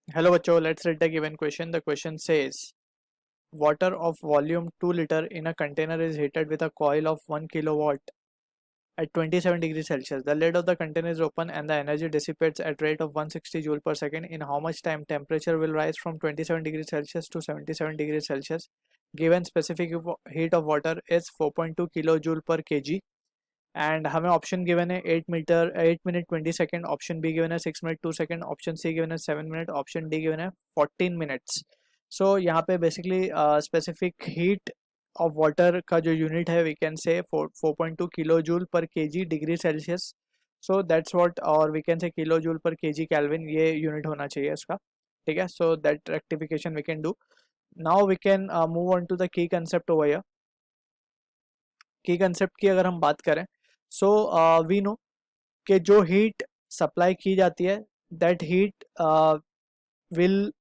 Hello bachcho, let's read the given question. The question says water of volume 2 liter in a container is heated with a coil of 1 kilowatt at 27 degrees Celsius. The lid of the container is open and the energy dissipates at rate of 160 joule per second. In how much time temperature will rise from 27 degrees Celsius to 77 degrees Celsius? Given specific heat of water is 4.2 kilojoule per kg. And हमें option given है 8 minute 20 second, option B given है 6 minute 2 second, option C given है 7 minute, option D given है 14 minutes. सो यहाँ पे basically specific heat of water का जो unit है वी कैन से 4.2 kilo joule per k g degree Celsius. So that's what, और we can say kilo joule per k ji kelvin, ये unit होना चाहिए इसका. ठीक है, so that rectification we can do. Now we can move on to the key concept over here. Key concept की अगर हम बात करें, सो वी नो कि जो हीट सप्लाई की जाती है दैट हीट विल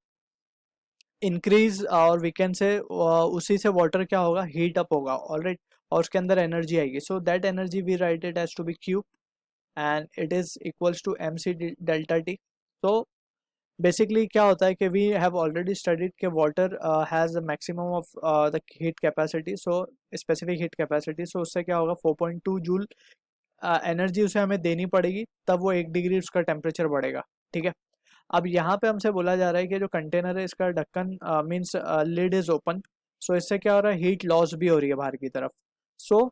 इंक्रीज, और वी कैन से उसी से वाटर क्या होगा, हीट अप होगा. ऑलराइट, और उसके अंदर एनर्जी आएगी. So that energy we write it as to be q and it is equals to m c delta t. तो बेसिकली क्या होता है कि वी हैव ऑलरेडी स्टडीड कि water has a maximum of the heat capacity, so specific heat capacity. So उससे क्या होगा, 4.2 joule energy उसे हमें देनी पड़ेगी, तब वो 1 डिग्री उसका टेम्परेचर बढ़ेगा. ठीक है, अब यहाँ पे हमसे बोला जा रहा है कि जो कंटेनर है इसका ढक्कन मीन्स लिड इज ओपन. सो इससे क्या हो रहा है, हीट लॉस भी हो रही है बाहर की तरफ. सो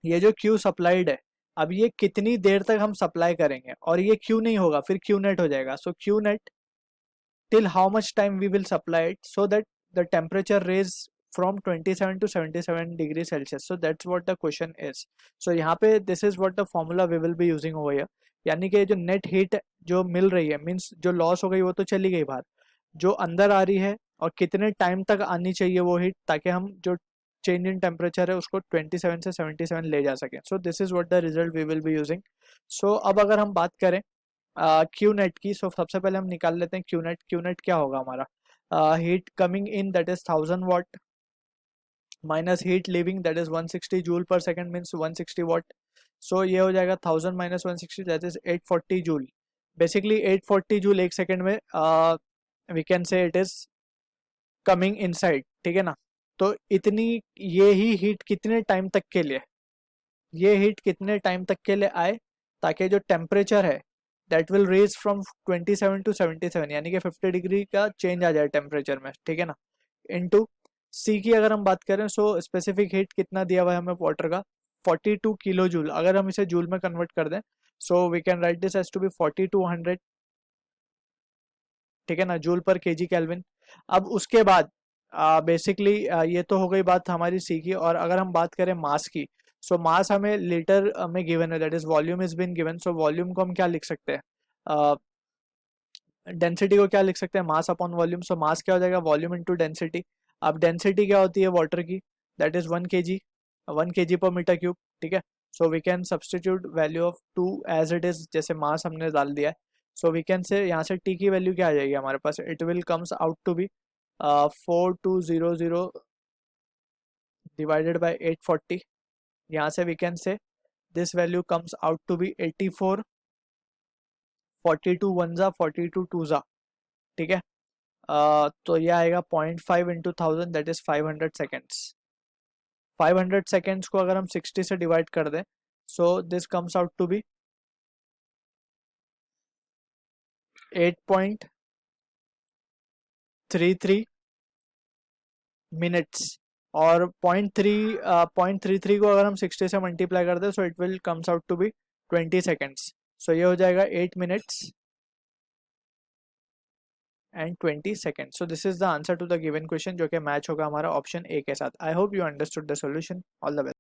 ये जो क्यू सप्लाइड है, अब ये कितनी देर तक हम सप्लाई करेंगे, और ये क्यू नहीं होगा फिर क्यू नेट हो जाएगा. So q net till how much time we will supply it so that the temperature raise from 27 to 77 degrees Celsius. So that's what the question is. So यहाँ पे this is what the formula we will be using over here. यानी कि जो net heat जो मिल रही है means जो loss हो गई वो तो चली गई बाहर, जो अंदर आ रही है और कितने टाइम तक आनी चाहिए वो हीट, ताकि हम जो चेंज इन टेम्परेचर है उसको 27 से 77 ले जा सकें. So this is what the result we will be using. So अब अगर हम बात करें क्यू नेट की, सो सबसे पहले हम निकाल लेते हैं क्यू नेट. क्यू नेट क्या होगा हमारा, heat coming in that is 1000 watt minus heat living that is 160 joule per second means 160 watt. So ये हो जाएगा 1000 minus 160 that is 840 joule. Basically 840 joule एक सेकेंड में we can say it is coming inside. ठीक है ना, तो इतनी ये ही हीट कितने टाइम तक के लिए, ये हीट कितने टाइम तक के लिए आए, ताकि जो टेम्परेचर है that will raise from 27 to 77, यानी कि 50 डिग्री का चेंज आ जाए टेम्परेचर में. ठीक है ना, इनटू सी की अगर हम बात करें, सो स्पेसिफिक हीट कितना दिया हुआ है हमें वाटर का, 42 किलो जूल. अगर हम इसे जूल में कन्वर्ट कर दें, so we can write this as to be 4200. ठीक है ना, जूल पर केजी केल्विन. अब उसके बाद बेसिकली ये तो हो गई बात हमारी सी की. और अगर हम बात करें मास की, सो मास हमें लीटर में गिवन है, that is volume is been given. So volume को हम क्या लिख सकते हैं, डेंसिटी को क्या लिख सकते हैं, मास अपॉन वॉल्यूम. सो मास क्या हो जाएगा, वॉल्यूम इंटू डेंसिटी. अब डेंसिटी क्या होती है वाटर की, दैट इज 1 kg, 1 kg पर मीटर क्यूब. ठीक है, so we can substitute value of two as it is, जैसे मास हमने डाल दिया है. सो वी कैन से यहाँ से टी की वैल्यू क्या आ जाएगी हमारे पास, it will comes out to be 4200 divided by 840. यहाँ से we can say this value comes out to be 84. 42 one ज़ा 42 टू ज़ा. ठीक है, तो ये आएगा 0.5 into 1000 that is 500 seconds. 500 seconds को अगर हम 60 से डिवाइड कर दें, so this comes out to be 8.33 minutes. और 0.33 को अगर हम 60 से मल्टीप्लाई कर दें, so it will comes out to be 20 seconds. So ये हो जाएगा 8 minutes and 20 second. So this is the answer to the given question, जो कि मैच होगा हमारा ऑप्शन ए के साथ. I hope you understood the solution. All the best.